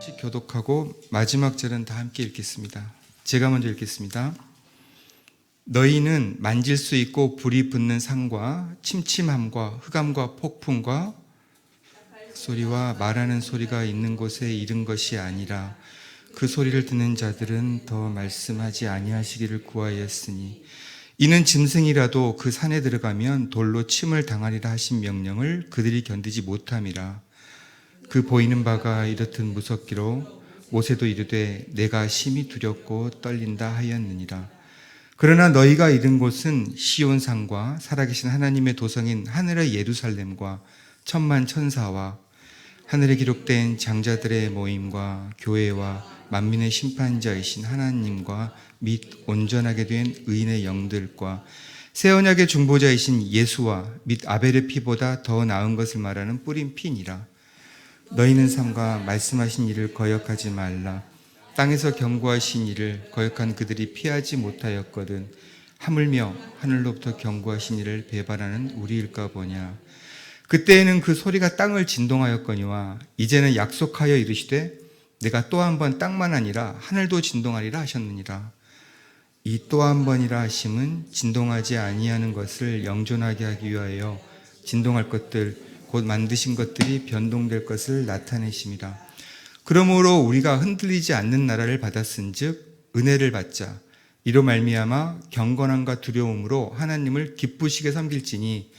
교독하고 마지막 절은 다 함께 읽겠습니다. 제가 먼저 읽겠습니다. 너희는 만질 수 있고 불이 붙는 산과 침침함과 흑암과 폭풍과 소리와 말하는 소리가 있는 곳에 이른 것이 아니라 그 소리를 듣는 자들은 더 말씀하지 아니하시기를 구하였으니 이는 짐승이라도 그 산에 들어가면 돌로 침을 당하리라 하신 명령을 그들이 견디지 못함이라. 그 보이는 바가 이렇듯 무섭기로 모세도 이르되 내가 심히 두렵고 떨린다 하였느니라. 그러나 너희가 이른 곳은 시온산과 살아계신 하나님의 도성인 하늘의 예루살렘과 천만 천사와 하늘에 기록된 장자들의 모임과 교회와 만민의 심판자이신 하나님과 및 온전하게 된 의인의 영들과 새 언약의 중보자이신 예수와 및 아벨의 피보다 더 나은 것을 말하는 뿌린 피니라. 너희는 삼가 말씀하신 일을 거역하지 말라. 땅에서 경고하신 일을 거역한 그들이 피하지 못하였거든 하물며 하늘로부터 경고하신 일을 배반하는 우리일까 보냐. 그때에는 그 소리가 땅을 진동하였거니와 이제는 약속하여 이르시되 내가 또 한 번 땅만 아니라 하늘도 진동하리라 하셨느니라. 이 또 한 번이라 하심은 진동하지 아니하는 것을 영존하게 하기 위하여 진동할 것들 곧 만드신 것들이 변동될 것을 나타내심이라. 그러므로 우리가 흔들리지 않는 나라를 받았은즉 은혜를 받자. 이로 말미암아 경건함과 두려움으로 하나님을 기쁘시게 섬길지니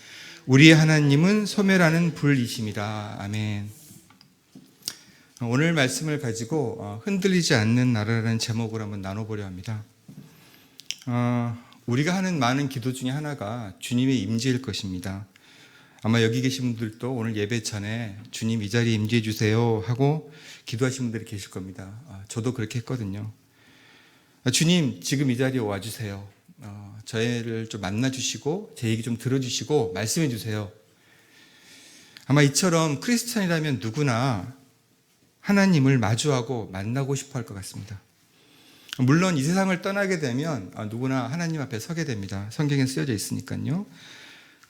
우리의 하나님은 소멸하는 불이심이라. 아멘. 오늘 말씀을 가지고 흔들리지 않는 나라라는 제목으로 한번 나눠보려 합니다. 우리가 하는 많은 기도 중에 하나가 주님의 임재일 것입니다. 아마 여기 계신 분들도 오늘 예배 전에 주님 이 자리에 임재해 주세요 하고 기도하신 분들이 계실 겁니다. 저도 그렇게 했거든요. 주님 지금 이 자리에 와주세요. 저희를 좀 만나주시고 제 얘기 좀 들어주시고 말씀해 주세요. 아마 이처럼 크리스찬이라면 누구나 하나님을 마주하고 만나고 싶어 할 것 같습니다. 물론 이 세상을 떠나게 되면 누구나 하나님 앞에 서게 됩니다. 성경에 쓰여져 있으니까요.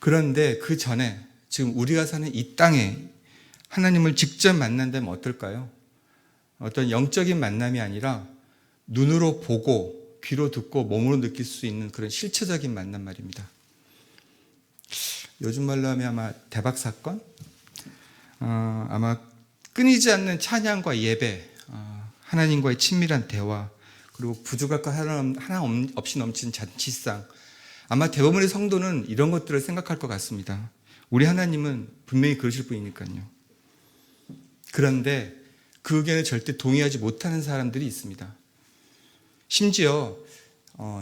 그런데 그 전에 지금 우리가 사는 이 땅에 하나님을 직접 만난다면 어떨까요? 어떤 영적인 만남이 아니라 눈으로 보고 귀로 듣고 몸으로 느낄 수 있는 그런 실체적인 만남 말입니다. 요즘 말로 하면 아마 대박 사건? 아마 끊이지 않는 찬양과 예배, 하나님과의 친밀한 대화, 그리고 부족할 것 하나 없이 넘치는 잔치상. 아마 대부분의 성도는 이런 것들을 생각할 것 같습니다. 우리 하나님은 분명히 그러실 분이니까요. 그런데 그 의견에 절대 동의하지 못하는 사람들이 있습니다. 심지어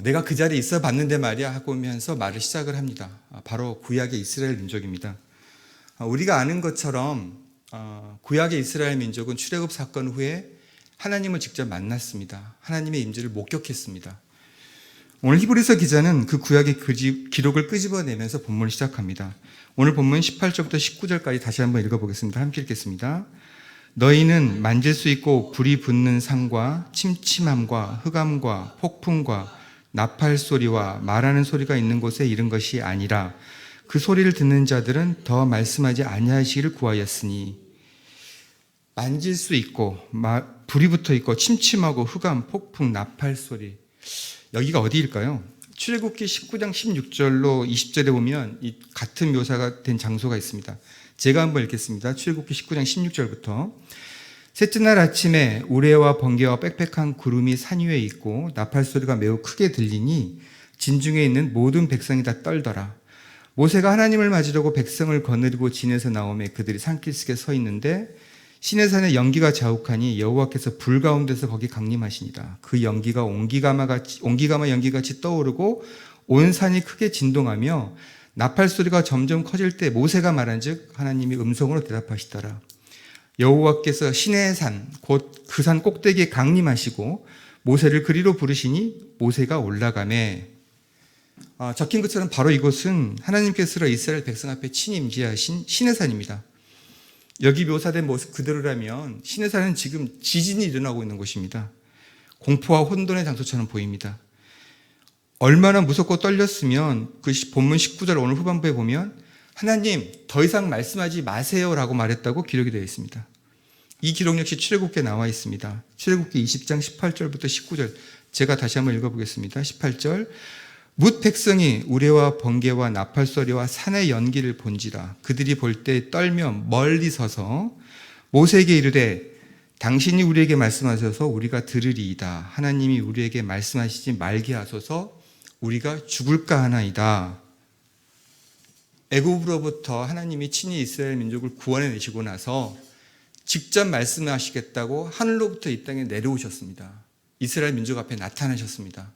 내가 그 자리에 있어 봤는데 말이야 하고 하면서 말을 시작을 합니다. 바로 구약의 이스라엘 민족입니다. 우리가 아는 것처럼 구약의 이스라엘 민족은 출애굽 사건 후에 하나님을 직접 만났습니다. 하나님의 임재를 목격했습니다. 오늘 히브리서 기자는 그 구약의 기록을 끄집어내면서 본문을 시작합니다. 오늘 본문 18절부터 19절까지 다시 한번 읽어보겠습니다. 함께 읽겠습니다. 너희는 만질 수 있고 불이 붙는 산과 침침함과 흑암과 폭풍과 나팔 소리와 말하는 소리가 있는 곳에 이른 것이 아니라 그 소리를 듣는 자들은 더 말씀하지 아니하시기를 구하였으니. 만질 수 있고 불이 붙어 있고 침침하고 흑암, 폭풍, 나팔 소리. 여기가 어디일까요? 출애굽기 19장 16절로 20절에 보면 이 같은 묘사가 된 장소가 있습니다. 제가 한번 읽겠습니다. 출애굽기 19장 16절부터. 셋째 날 아침에 우레와 번개와 빽빽한 구름이 산 위에 있고 나팔 소리가 매우 크게 들리니 진중에 있는 모든 백성이 다 떨더라. 모세가 하나님을 맞으려고 백성을 거느리고 진에서 나오매 그들이 산길속에 서 있는데 시내산에 연기가 자욱하니 여호와께서 불 가운데서 거기 강림하시니라. 그 연기가 옹기가마 연기같이 떠오르고 온 산이 크게 진동하며 나팔 소리가 점점 커질 때 모세가 말한즉 하나님이 음성으로 대답하시더라. 여호와께서 시내산 곧 그 산 꼭대기에 강림하시고 모세를 그리로 부르시니 모세가 올라가매. 적힌 것처럼 바로 이곳은 하나님께서 이스라엘 백성 앞에 친히 임재하신 시내산입니다. 여기 묘사된 모습 그대로라면 시내산은 지금 지진이 일어나고 있는 곳입니다. 공포와 혼돈의 장소처럼 보입니다. 얼마나 무섭고 떨렸으면 그 본문 19절 오늘 후반부에 보면 하나님 더 이상 말씀하지 마세요라고 말했다고 기록이 되어 있습니다. 이 기록 역시 출애굽기에 나와 있습니다. 출애굽기 20장 18절부터 19절 제가 다시 한번 읽어보겠습니다. 18절 뭇 백성이 우레와 번개와 나팔 소리와 산의 연기를 본지라 그들이 볼 때 떨며 멀리 서서 모세에게 이르되 당신이 우리에게 말씀하셔서 우리가 들으리이다. 하나님이 우리에게 말씀하시지 말게 하소서 우리가 죽을까 하나이다. 애굽으로부터 하나님이 친히 이스라엘 민족을 구원해내시고 나서 직접 말씀하시겠다고 하늘로부터 이 땅에 내려오셨습니다. 이스라엘 민족 앞에 나타나셨습니다.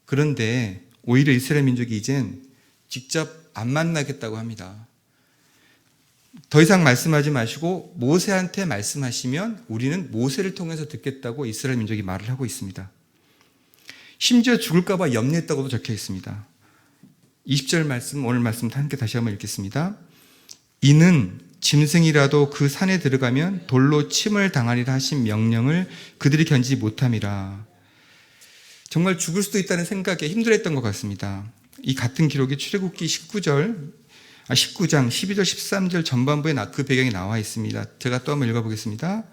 그런데 오히려 이스라엘 민족이 이젠 직접 안 만나겠다고 합니다. 더 이상 말씀하지 마시고 모세한테 말씀하시면 우리는 모세를 통해서 듣겠다고 이스라엘 민족이 말을 하고 있습니다. 심지어 죽을까 봐 염려했다고도 적혀 있습니다. 20절 말씀, 오늘 말씀 함께 다시 한번 읽겠습니다. 이는 짐승이라도 그 산에 들어가면 돌로 침을 당하리라 하신 명령을 그들이 견지지 못함이라. 정말 죽을 수도 있다는 생각에 힘들었던 것 같습니다. 이 같은 기록이 출애굽기 19장 12절 13절 전반부에 그 배경이 나와 있습니다. 제가 또 한번 읽어보겠습니다.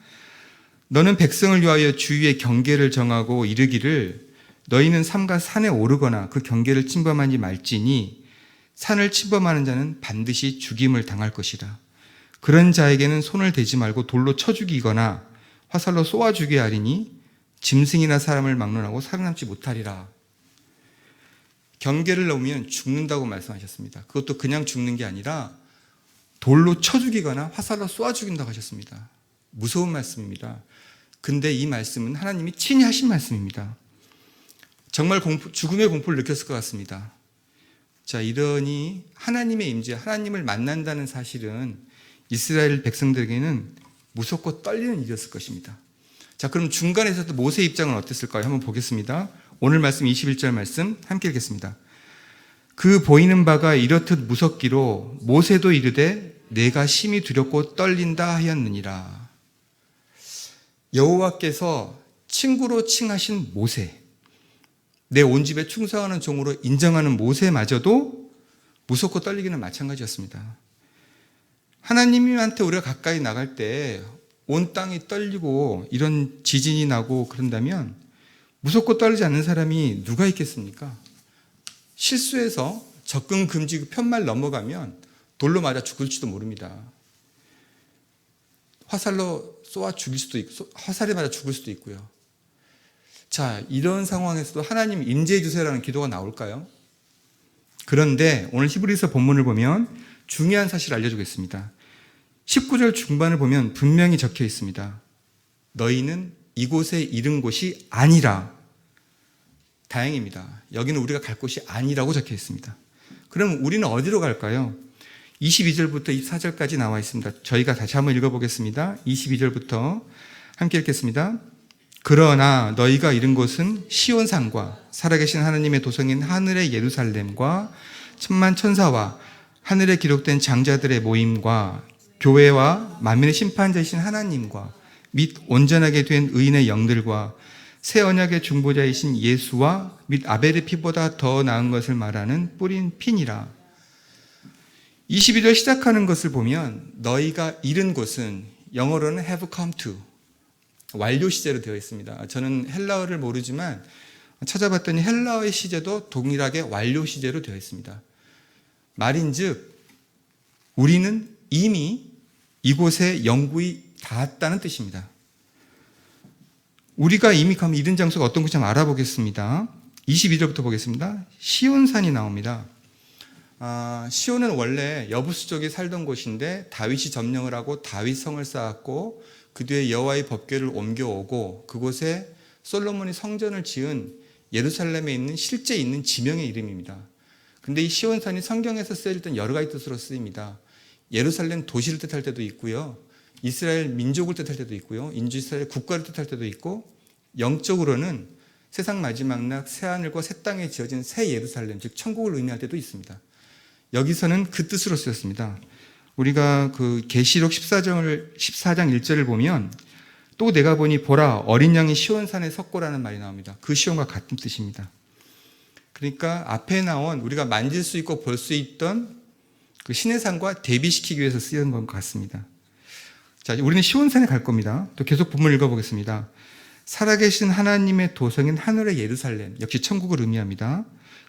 너는 백성을 위하여 주위의 경계를 정하고 이르기를 너희는 삼가 산에 오르거나 그 경계를 침범하지 말지니 산을 침범하는 자는 반드시 죽임을 당할 것이라. 그런 자에게는 손을 대지 말고 돌로 쳐 죽이거나 화살로 쏘아 죽여야 하리니 짐승이나 사람을 막론하고 살아남지 못하리라. 경계를 넘으면 죽는다고 말씀하셨습니다. 그것도 그냥 죽는 게 아니라 돌로 쳐 죽이거나 화살로 쏘아 죽인다고 하셨습니다. 무서운 말씀입니다. 근데 이 말씀은 하나님이 친히 하신 말씀입니다. 정말 죽음의 공포를 느꼈을 것 같습니다. 자, 이러니 하나님의 임재, 하나님을 만난다는 사실은 이스라엘 백성들에게는 무섭고 떨리는 일이었을 것입니다. 자, 그럼 중간에서도 모세 입장은 어땠을까요? 한번 보겠습니다. 오늘 말씀 21절 말씀 함께 읽겠습니다. 그 보이는 바가 이렇듯 무섭기로 모세도 이르되 내가 심히 두렵고 떨린다 하였느니라. 여호와께서 친구로 칭하신 모세, 내 온 집에 충성하는 종으로 인정하는 모세마저도 무섭고 떨리기는 마찬가지였습니다. 하나님한테 우리가 가까이 나갈 때 온 땅이 떨리고 이런 지진이 나고 그런다면 무섭고 떨리지 않는 사람이 누가 있겠습니까? 실수해서 접근 금지 편말 넘어가면 돌로 맞아 죽을지도 모릅니다. 화살로 쏘아 죽일 수도 있고, 화살에 맞아 죽을 수도 있고요. 자, 이런 상황에서도 하나님 임재해 주세요라는 기도가 나올까요? 그런데 오늘 히브리서 본문을 보면 중요한 사실을 알려주겠습니다. 19절 중반을 보면 분명히 적혀 있습니다. 너희는 이곳에 이른 곳이 아니라. 다행입니다. 여기는 우리가 갈 곳이 아니라고 적혀 있습니다. 그럼 우리는 어디로 갈까요? 22절부터 24절까지 나와 있습니다. 저희가 다시 한번 읽어보겠습니다. 22절부터 함께 읽겠습니다. 그러나 너희가 이른 곳은 시온산과 살아계신 하나님의 도성인 하늘의 예루살렘과 천만 천사와 하늘에 기록된 장자들의 모임과 교회와 만민의 심판자이신 하나님과 및 온전하게 된 의인의 영들과 새 언약의 중보자이신 예수와 및 아벨의 피보다 더 나은 것을 말하는 뿌린 피니라. 22절 시작하는 것을 보면 너희가 이른 곳은 영어로는 have come to, 완료 시제로 되어 있습니다. 저는 헬라어를 모르지만 찾아봤더니 헬라어의 시제도 동일하게 완료 시제로 되어 있습니다. 말인즉 우리는 이미 이곳에 영구히 닿았다는 뜻입니다. 우리가 이미 가면 이른 장소가 어떤 곳인지 한번 알아보겠습니다. 22절부터 보겠습니다. 시온산이 나옵니다. 시온은 원래 여부수족이 살던 곳인데 다윗이 점령을 하고 다윗성을 쌓았고 그 뒤에 여호와의 법궤를 옮겨오고 그곳에 솔로몬이 성전을 지은 예루살렘에 있는 실제 있는 지명의 이름입니다. 근데 이 시온산이 성경에서 쓰일 땐 여러 가지 뜻으로 쓰입니다. 예루살렘 도시를 뜻할 때도 있고요. 이스라엘 민족을 뜻할 때도 있고요. 인주 이스라엘 국가를 뜻할 때도 있고 영적으로는 세상 마지막 날 새하늘과 새 땅에 지어진 새 예루살렘, 즉 천국을 의미할 때도 있습니다. 여기서는 그 뜻으로 쓰였습니다. 우리가 그 계시록 14장 1절을 보면 또 내가 보니 보라 어린 양이 시온산에 섰고라는 말이 나옵니다. 그 시온과 같은 뜻입니다. 그러니까 앞에 나온 우리가 만질 수 있고 볼 수 있던 그 신의 산과 대비시키기 위해서 쓰인 것 같습니다. 자, 우리는 시온산에 갈 겁니다. 또 계속 본문 읽어보겠습니다. 살아계신 하나님의 도성인 하늘의 예루살렘, 역시 천국을 의미합니다.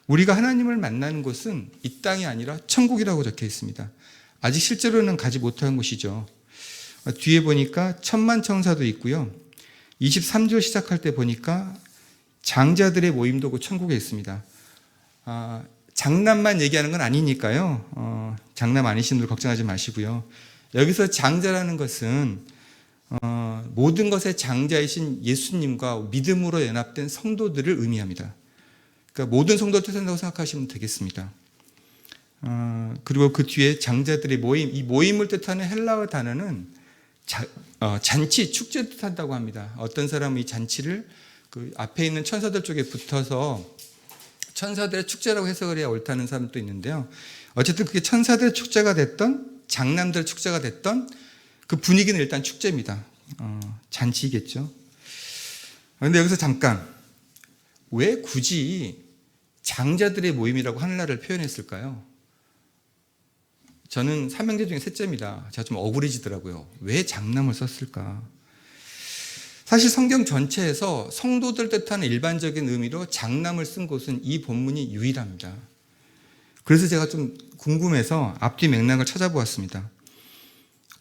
우리가 하나님을 만나는 곳은 이 땅이 아니라 천국이라고 적혀 있습니다. 아직 실제로는 가지 못한 곳이죠. 뒤에 보니까 천만 천사도 있고요. 23절 시작할 때 보니까 장자들의 모임도 그 천국에 있습니다. 장남만 얘기하는 건 아니니까요. 장남 아니신 분들 걱정하지 마시고요. 여기서 장자라는 것은 모든 것의 장자이신 예수님과 믿음으로 연합된 성도들을 의미합니다. 그러니까 모든 성도를 뜻한다고 생각하시면 되겠습니다. 그리고 그 뒤에 장자들의 모임, 이 모임을 뜻하는 헬라어 단어는 잔치, 축제를 뜻한다고 합니다. 어떤 사람은 이 잔치를 그 앞에 있는 천사들 쪽에 붙어서 천사들의 축제라고 해석을 해야 옳다는 사람도 있는데요. 어쨌든 그게 천사들의 축제가 됐던, 장남들의 축제가 됐던 그 분위기는 일단 축제입니다. 잔치겠죠. 그런데 여기서 잠깐, 왜 굳이 장자들의 모임이라고 하늘나라를 표현했을까요? 저는 삼형제 중에 셋째입니다. 제가 좀 억울해지더라고요. 왜 장남을 썼을까? 사실 성경 전체에서 성도들 뜻하는 일반적인 의미로 장남을 쓴 곳은 이 본문이 유일합니다. 그래서 제가 좀 궁금해서 앞뒤 맥락을 찾아보았습니다.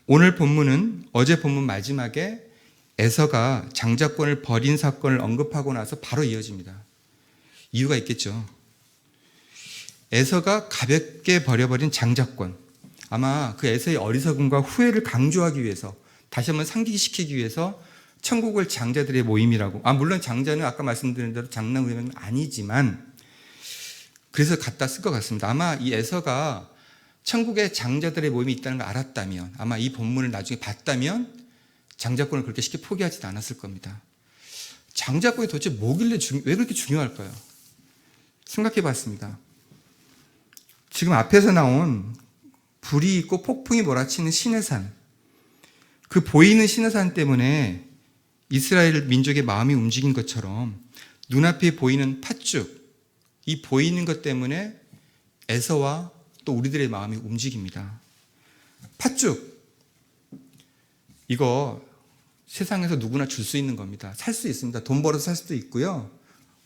오늘 본문은 어제 본문 마지막에 에서가 장자권을 버린 사건을 언급하고 나서 바로 이어집니다. 이유가 있겠죠. 에서가 가볍게 버려버린 장자권, 아마 그 에서의 어리석음과 후회를 강조하기 위해서, 다시 한번 상기시키기 위해서 천국을 장자들의 모임이라고, 물론 장자는 아까 말씀드린 대로 장남 의미는 아니지만 그래서 갖다 쓸 것 같습니다. 아마 이 에서가 천국에 장자들의 모임이 있다는 걸 알았다면, 아마 이 본문을 나중에 봤다면 장자권을 그렇게 쉽게 포기하지도 않았을 겁니다. 장자권이 도대체 뭐길래 왜 그렇게 중요할까요? 생각해 봤습니다. 지금 앞에서 나온 불이 있고 폭풍이 몰아치는 시내산, 그 보이는 시내산 때문에 이스라엘 민족의 마음이 움직인 것처럼 눈앞에 보이는 팥죽, 이 보이는 것 때문에 에서와 또 우리들의 마음이 움직입니다. 팥죽, 이거 세상에서 누구나 줄 수 있는 겁니다. 살 수 있습니다. 돈 벌어서 살 수도 있고요.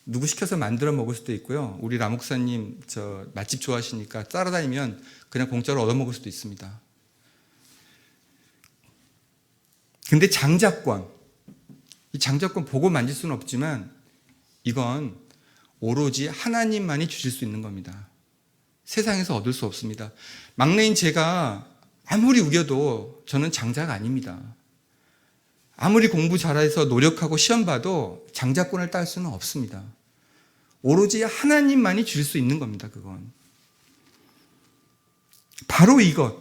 누구 시켜서 만들어 먹을 수도 있고요. 우리 라 목사님 맛집 좋아하시니까 따라다니면 그냥 공짜로 얻어먹을 수도 있습니다. 근데 장자권, 이 장자권 보고 만질 수는 없지만 이건 오로지 하나님만이 주실 수 있는 겁니다. 세상에서 얻을 수 없습니다. 막내인 제가 아무리 우겨도 저는 장자가 아닙니다. 아무리 공부 잘해서 노력하고 시험 봐도 장자권을 딸 수는 없습니다. 오로지 하나님만이 줄 수 있는 겁니다. 그건 바로 이것,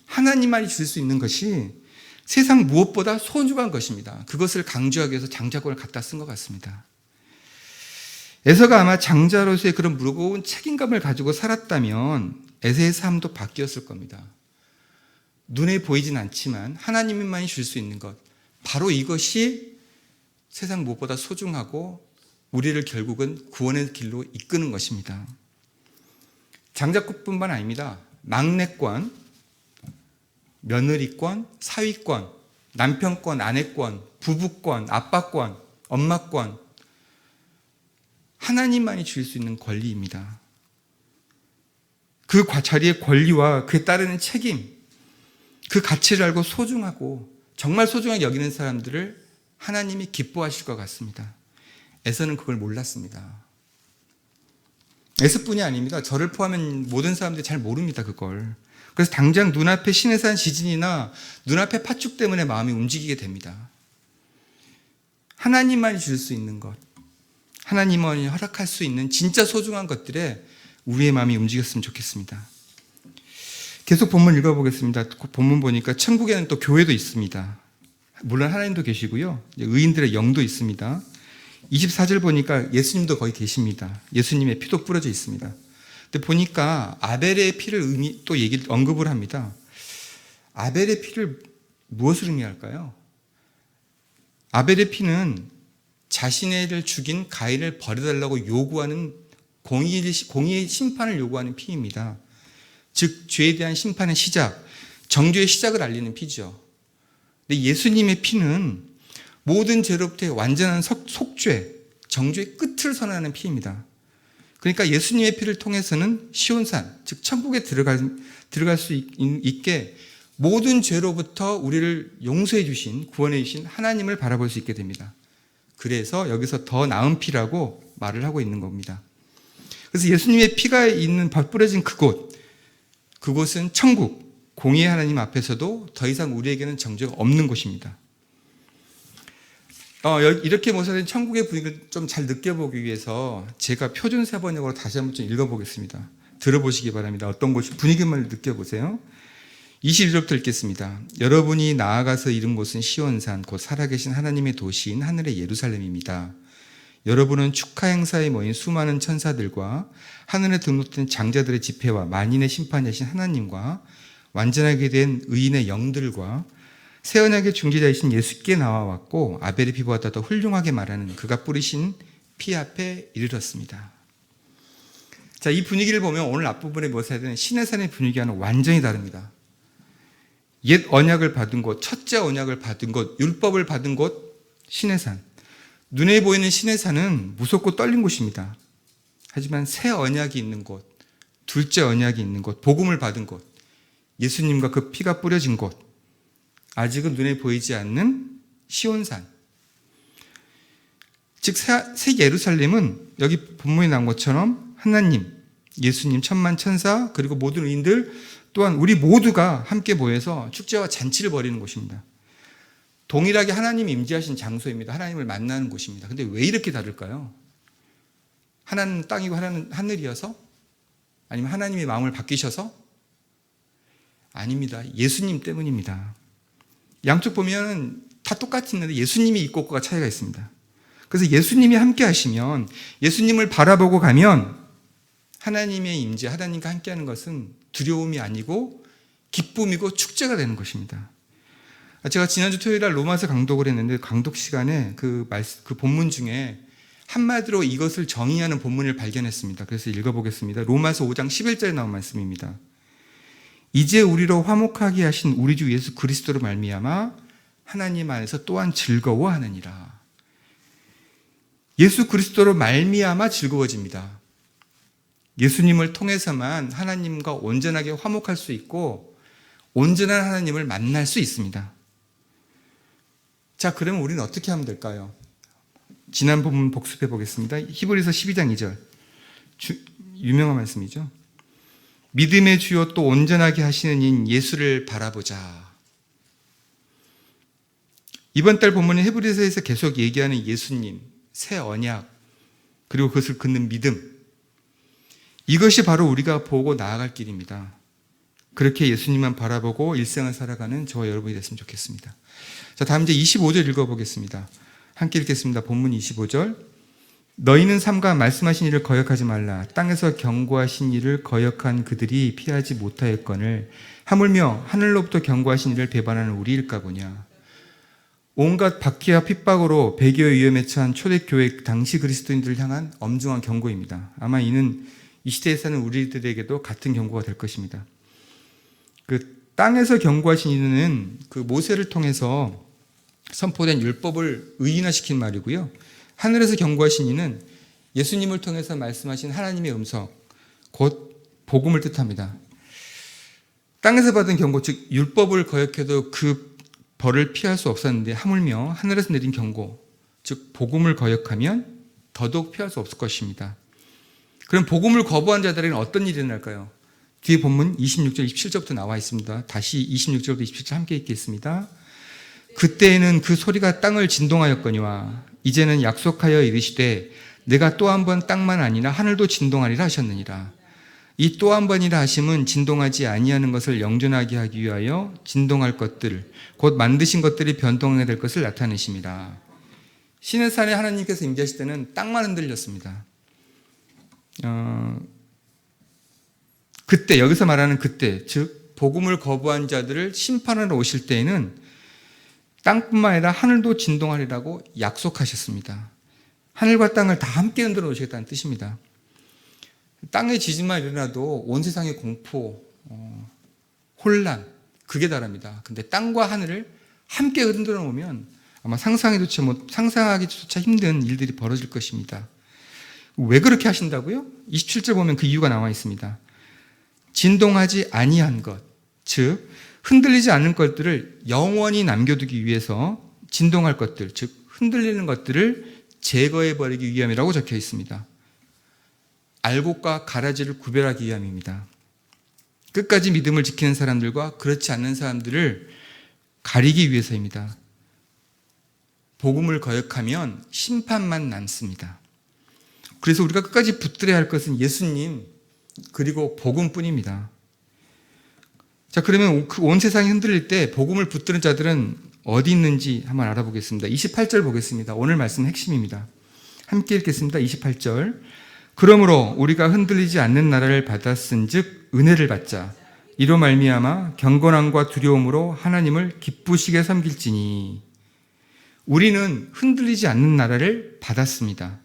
하나님만이 줄 수 있는 것이 세상 무엇보다 소중한 것입니다. 그것을 강조하기 위해서 장자권을 갖다 쓴 것 같습니다. 에서가 아마 장자로서의 그런 무거운 책임감을 가지고 살았다면 에서의 삶도 바뀌었을 겁니다. 눈에 보이진 않지만 하나님만이 줄 수 있는 것, 바로 이것이 세상 무엇보다 소중하고 우리를 결국은 구원의 길로 이끄는 것입니다. 장자권뿐만 아닙니다. 막내권, 며느리권, 사위권, 남편권, 아내권, 부부권, 아빠권, 엄마권, 하나님만이 줄 수 있는 권리입니다. 그 자리의 권리와 그에 따르는 책임, 그 가치를 알고 소중하고 정말 소중하게 여기는 사람들을 하나님이 기뻐하실 것 같습니다. 에서는 그걸 몰랐습니다. 에서뿐이 아닙니다. 저를 포함한 모든 사람들이 잘 모릅니다. 그걸. 그래서 당장 눈앞에 시내산 지진이나 눈앞에 팥죽 때문에 마음이 움직이게 됩니다. 하나님만이 줄 수 있는 것, 하나님만이 허락할 수 있는 진짜 소중한 것들에 우리의 마음이 움직였으면 좋겠습니다. 계속 본문 읽어보겠습니다. 본문 보니까 천국에는 또 교회도 있습니다. 물론 하나님도 계시고요. 의인들의 영도 있습니다. 24절 보니까 예수님도 거기 계십니다. 예수님의 피도 뿌려져 있습니다. 근데 보니까 아벨의 피를 또 언급을 합니다. 아벨의 피를 무엇을 의미할까요? 아벨의 피는 자신을 죽인 가인을 버려달라고 요구하는 공의의 심판을 요구하는 피입니다. 즉 죄에 대한 심판의 시작, 정죄의 시작을 알리는 피죠. 근데 예수님의 피는 모든 죄로부터의 완전한 속죄, 정죄의 끝을 선언하는 피입니다. 그러니까 예수님의 피를 통해서는 시온산, 즉 천국에 들어갈 수 있게 모든 죄로부터 우리를 용서해 주신, 구원해 주신 하나님을 바라볼 수 있게 됩니다. 그래서 여기서 더 나은 피라고 말을 하고 있는 겁니다. 그래서 예수님의 피가 있는 뿌려진 그곳은 천국, 공의의 하나님 앞에서도 더 이상 우리에게는 정죄가 없는 곳입니다. 이렇게 모사된 천국의 분위기를 좀 잘 느껴보기 위해서 제가 표준세 번역으로 다시 한번 좀 읽어보겠습니다. 들어보시기 바랍니다. 어떤 곳이 분위기만 느껴보세요. 21절부터 읽겠습니다. 여러분이 나아가서 이른 곳은 시온산, 곧 살아계신 하나님의 도시인 하늘의 예루살렘입니다. 여러분은 축하 행사에 모인 수많은 천사들과 하늘에 등록된 장자들의 집회와 만인의 심판이신 하나님과 완전하게 된 의인의 영들과 새 언약의 중재자이신 예수께 나와왔고 아벨의 피보다 더 훌륭하게 말하는 그가 뿌리신 피 앞에 이르렀습니다. 자, 이 분위기를 보면 오늘 앞부분에 모사된 시내산의 분위기와는 완전히 다릅니다. 옛 언약을 받은 곳, 첫째 언약을 받은 곳, 율법을 받은 곳, 시내산. 눈에 보이는 시내산은 무섭고 떨린 곳입니다. 하지만 새 언약이 있는 곳, 둘째 언약이 있는 곳, 복음을 받은 곳, 예수님과 그 피가 뿌려진 곳, 아직은 눈에 보이지 않는 시온산. 즉 새 예루살렘은 여기 본문에 나온 것처럼 하나님, 예수님, 천만 천사, 그리고 모든 의인들, 또한 우리 모두가 함께 모여서 축제와 잔치를 벌이는 곳입니다. 동일하게 하나님이 임재하신 장소입니다. 하나님을 만나는 곳입니다. 근데 왜 이렇게 다를까요? 하나는 땅이고 하나는 하늘이어서? 아니면 하나님의 마음을 바뀌셔서? 아닙니다. 예수님 때문입니다. 양쪽 보면 다 똑같은데 예수님이 있고 없고가 차이가 있습니다. 그래서 예수님이 함께 하시면, 예수님을 바라보고 가면 하나님의 임재, 하나님과 함께하는 것은 두려움이 아니고 기쁨이고 축제가 되는 것입니다. 제가 지난주 토요일날 로마서 강독을 했는데 강독 시간에 그 본문 중에 한마디로 이것을 정의하는 본문을 발견했습니다. 그래서 읽어보겠습니다. 로마서 5장 11절에 나온 말씀입니다. 이제 우리로 화목하게 하신 우리 주 예수 그리스도로 말미암아 하나님 안에서 또한 즐거워하느니라. 예수 그리스도로 말미암아 즐거워집니다. 예수님을 통해서만 하나님과 온전하게 화목할 수 있고 온전한 하나님을 만날 수 있습니다. 자, 그러면 우리는 어떻게 하면 될까요? 지난 본문 복습해 보겠습니다. 히브리서 12장 2절. 유명한 말씀이죠. 믿음의 주요 또 온전하게 하시는 인 예수를 바라보자. 이번 달 본문은 히브리서에서 계속 얘기하는 예수님, 새 언약, 그리고 그것을 긋는 믿음. 이것이 바로 우리가 보고 나아갈 길입니다. 그렇게 예수님만 바라보고 일생을 살아가는 저와 여러분이 됐으면 좋겠습니다. 자, 다음 이제 25절 읽어보겠습니다. 함께 읽겠습니다. 본문 25절. 너희는 삼가 말씀하신 일을 거역하지 말라. 땅에서 경고하신 일을 거역한 그들이 피하지 못하였거늘 하물며 하늘로부터 경고하신 일을 배반하는 우리일까 보냐. 온갖 박해와 핍박으로 배교의 위험에 처한 초대교회 당시 그리스도인들을 향한 엄중한 경고입니다. 아마 이는 이 시대에 사는 우리들에게도 같은 경고가 될 것입니다. 그 땅에서 경고하신 이는 그 모세를 통해서 선포된 율법을 의인화시킨 말이고요. 하늘에서 경고하신 이는 예수님을 통해서 말씀하신 하나님의 음성, 곧 복음을 뜻합니다. 땅에서 받은 경고, 즉 율법을 거역해도 그 벌을 피할 수 없었는데 하물며 하늘에서 내린 경고, 즉 복음을 거역하면 더더욱 피할 수 없을 것입니다. 그럼 복음을 거부한 자들에게는 어떤 일이 일어날까요? 뒤에 본문 26절, 27절부터 나와 있습니다. 다시 26절부터 27절 함께 읽겠습니다. 그때에는 그 소리가 땅을 진동하였거니와 이제는 약속하여 이르시되 내가 또 한 번 땅만 아니라 하늘도 진동하리라 하셨느니라. 이 또 한 번이라 하심은 진동하지 아니하는 것을 영존하게 하기 위하여 진동할 것들, 곧 만드신 것들이 변동하게 될 것을 나타내심이라. 시내산에 하나님께서 임재하실 때는 땅만 흔들렸습니다. 그때, 여기서 말하는 그때, 즉 복음을 거부한 자들을 심판하러 오실 때에는 땅뿐만 아니라 하늘도 진동하리라고 약속하셨습니다. 하늘과 땅을 다 함께 흔들어 놓으시겠다는 뜻입니다. 땅의 지진만 일어나도 온 세상의 공포, 혼란, 극에 달합니다. 근데 땅과 하늘을 함께 흔들어 놓으면 아마 상상하기조차 힘든 일들이 벌어질 것입니다. 왜 그렇게 하신다고요? 27절 보면 그 이유가 나와 있습니다. 진동하지 아니한 것, 즉 흔들리지 않는 것들을 영원히 남겨두기 위해서 진동할 것들, 즉 흔들리는 것들을 제거해 버리기 위함이라고 적혀 있습니다. 알곡과 가라지를 구별하기 위함입니다. 끝까지 믿음을 지키는 사람들과 그렇지 않는 사람들을 가리기 위해서입니다. 복음을 거역하면 심판만 남습니다. 그래서 우리가 끝까지 붙들어야 할 것은 예수님 그리고 복음뿐입니다. 자, 그러면 온 세상이 흔들릴 때 복음을 붙드는 자들은 어디 있는지 한번 알아보겠습니다. 28절 보겠습니다. 오늘 말씀 핵심입니다. 함께 읽겠습니다. 28절. 그러므로 우리가 흔들리지 않는 나라를 받았은즉 은혜를 받자. 이로 말미암아 경건함과 두려움으로 하나님을 기쁘시게 섬길지니. 우리는 흔들리지 않는 나라를 받았습니다.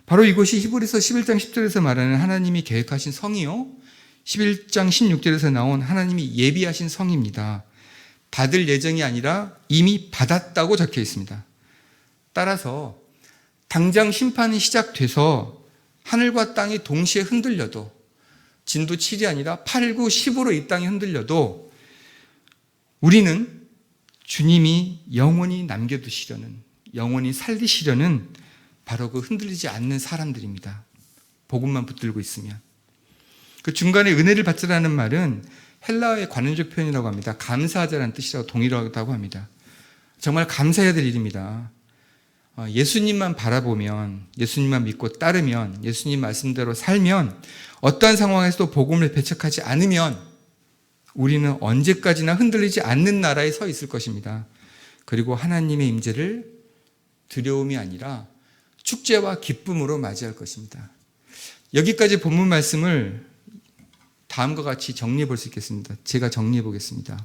바로 이것이 히브리서 11장 10절에서 말하는 하나님이 계획하신 성이요, 11장 16절에서 나온 하나님이 예비하신 성입니다. 받을 예정이 아니라 이미 받았다고 적혀 있습니다. 따라서 당장 심판이 시작돼서 하늘과 땅이 동시에 흔들려도, 진도 7이 아니라 8, 9, 10으로 이 땅이 흔들려도 우리는 주님이 영원히 남겨두시려는, 영원히 살리시려는 바로 그 흔들리지 않는 사람들입니다. 복음만 붙들고 있으면. 그 중간에 은혜를 받자라는 말은 헬라어의 관원적 표현이라고 합니다. 감사하자라는 뜻이라고 동일하다고 합니다. 정말 감사해야 될 일입니다. 예수님만 바라보면, 예수님만 믿고 따르면, 예수님 말씀대로 살면, 어떠한 상황에서도 복음을 배척하지 않으면 우리는 언제까지나 흔들리지 않는 나라에 서 있을 것입니다. 그리고 하나님의 임재를 두려움이 아니라 축제와 기쁨으로 맞이할 것입니다. 여기까지 본문 말씀을 다음과 같이 정리해 볼 수 있겠습니다. 제가 정리해 보겠습니다.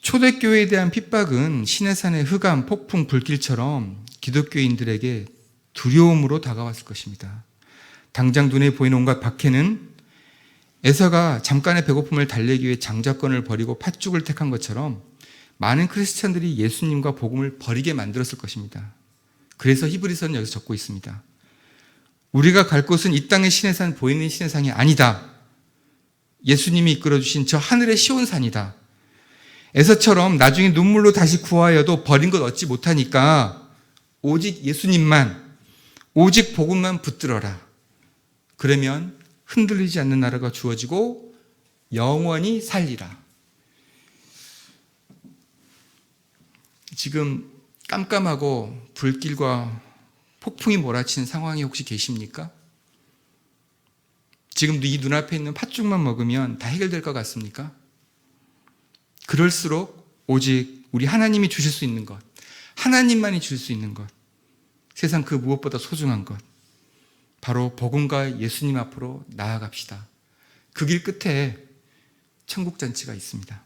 초대교회에 대한 핍박은 시내산의 흑암, 폭풍, 불길처럼 기독교인들에게 두려움으로 다가왔을 것입니다. 당장 눈에 보이는 온갖 박해는 에서가 잠깐의 배고픔을 달래기 위해 장자권을 버리고 팥죽을 택한 것처럼 많은 크리스찬들이 예수님과 복음을 버리게 만들었을 것입니다. 그래서 히브리서는 여기서 적고 있습니다. 우리가 갈 곳은 이 땅의 시내산, 보이는 시내산이 아니다. 예수님이 이끌어주신 저 하늘의 시온산이다. 에서처럼 나중에 눈물로 다시 구하여도 버린 것 얻지 못하니까 오직 예수님만, 오직 복음만 붙들어라. 그러면 흔들리지 않는 나라가 주어지고 영원히 살리라. 지금 깜깜하고 불길과 폭풍이 몰아치는 상황이 혹시 계십니까? 지금 이 눈앞에 있는 팥죽만 먹으면 다 해결될 것 같습니까? 그럴수록 오직 우리 하나님이 주실 수 있는 것, 하나님만이 줄 수 있는 것, 세상 그 무엇보다 소중한 것, 바로 복음과 예수님 앞으로 나아갑시다. 그 길 끝에 천국잔치가 있습니다.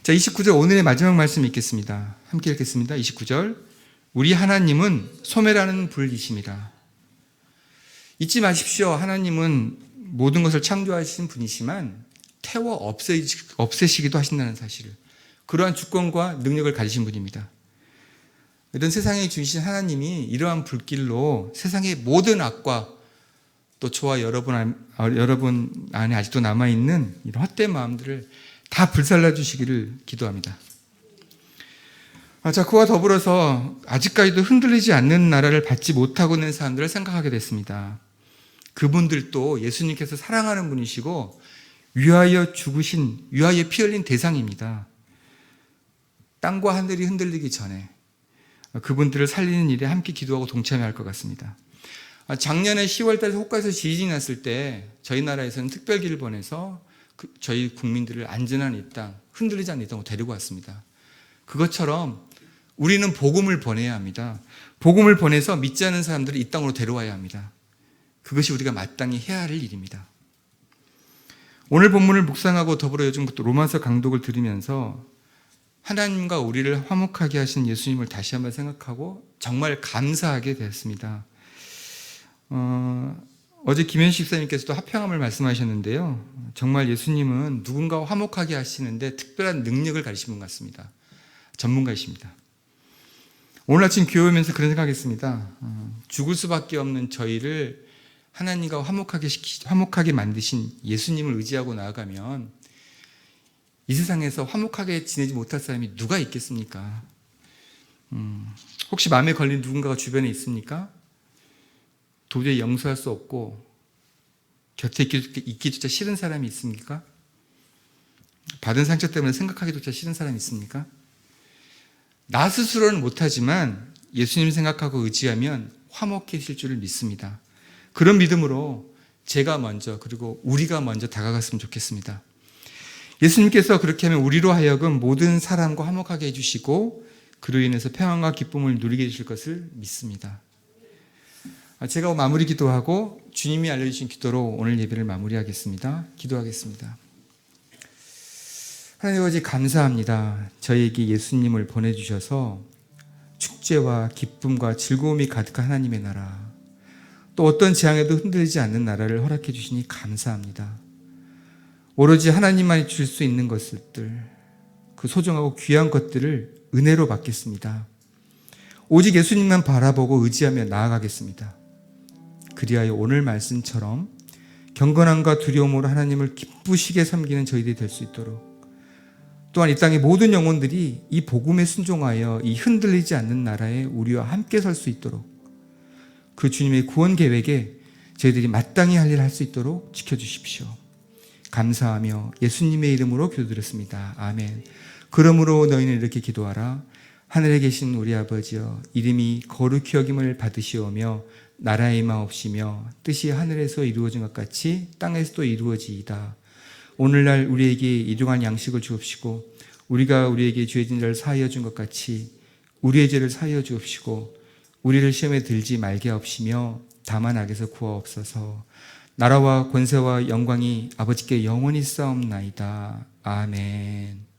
자, 29절 오늘의 마지막 말씀 읽겠습니다. 함께 읽겠습니다. 29절. 우리 하나님은 소멸하는 불이십니다. 잊지 마십시오. 하나님은 모든 것을 창조하신 분이시만 태워 없애시기도 하신다는 사실을. 그러한 주권과 능력을 가지신 분입니다. 이런 세상에 주신 하나님이 이러한 불길로 세상의 모든 악과 또 저와 여러분 안에 아직도 남아있는 이런 헛된 마음들을 다 불살라 주시기를 기도합니다. 자, 그와 더불어서 아직까지도 흔들리지 않는 나라를 받지 못하고 있는 사람들을 생각하게 됐습니다. 그분들도 예수님께서 사랑하는 분이시고 위하여 죽으신, 위하여 피 흘린 대상입니다. 땅과 하늘이 흔들리기 전에 그분들을 살리는 일에 함께 기도하고 동참해야 할 것 같습니다. 작년에 10월 달에 호가에서 지진이 났을 때 저희 나라에서는 특별기를 보내서 저희 국민들을 안전한 이 땅, 흔들리지 않는 이 땅으로 데리고 왔습니다. 그것처럼 우리는 복음을 보내야 합니다. 복음을 보내서 믿지 않는 사람들을 이 땅으로 데려와야 합니다. 그것이 우리가 마땅히 해야 할 일입니다. 오늘 본문을 묵상하고 더불어 요즘 로마서 강독을 들으면서 하나님과 우리를 화목하게 하신 예수님을 다시 한번 생각하고 정말 감사하게 됐습니다. 어제 김현식 사님께서도 화평함을 말씀하셨는데요. 정말 예수님은 누군가와 화목하게 하시는데 특별한 능력을 가지신 분 같습니다. 전문가이십니다. 오늘 아침 교회 오면서 그런 생각했습니다. 죽을 수밖에 없는 저희를 하나님과 화목하게 만드신 예수님을 의지하고 나아가면 이 세상에서 화목하게 지내지 못할 사람이 누가 있겠습니까? 혹시 마음에 걸린 누군가가 주변에 있습니까? 도저히 용서할 수 없고 곁에 있기조차 싫은 사람이 있습니까? 받은 상처 때문에 생각하기조차 싫은 사람이 있습니까? 나 스스로는 못하지만 예수님 생각하고 의지하면 화목해질 줄을 믿습니다. 그런 믿음으로 제가 먼저 그리고 우리가 먼저 다가갔으면 좋겠습니다. 예수님께서 그렇게 하면 우리로 하여금 모든 사람과 화목하게 해주시고 그로 인해서 평안과 기쁨을 누리게 해주실 것을 믿습니다. 제가 마무리 기도하고 주님이 알려주신 기도로 오늘 예배를 마무리하겠습니다. 기도하겠습니다. 하나님 아버지 감사합니다. 저희에게 예수님을 보내주셔서 축제와 기쁨과 즐거움이 가득한 하나님의 나라, 또 어떤 재앙에도 흔들리지 않는 나라를 허락해 주시니 감사합니다. 오로지 하나님만이 주실 수 있는 것들, 그 소중하고 귀한 것들을 은혜로 받겠습니다. 오직 예수님만 바라보고 의지하며 나아가겠습니다. 그리하여 오늘 말씀처럼 경건함과 두려움으로 하나님을 기쁘시게 섬기는 저희들이 될 수 있도록, 또한 이 땅의 모든 영혼들이 이 복음에 순종하여 이 흔들리지 않는 나라에 우리와 함께 설 수 있도록, 그 주님의 구원 계획에 저희들이 마땅히 할 일을 할 수 있도록 지켜주십시오. 감사하며 예수님의 이름으로 기도드렸습니다. 아멘. 그러므로 너희는 이렇게 기도하라. 하늘에 계신 우리 아버지여, 이름이 거룩히 여김을 받으시오며 나라의 마옵시며 뜻이 하늘에서 이루어진 것 같이 땅에서도 이루어지이다. 오늘날 우리에게 일용할 양식을 주옵시고 우리가 우리에게 죄진 자를 사하여 준 것 같이 우리의 죄를 사하여 주옵시고 우리를 시험에 들지 말게 하옵시며 다만 악에서 구하옵소서. 나라와 권세와 영광이 아버지께 영원히 싸움나이다. 아멘.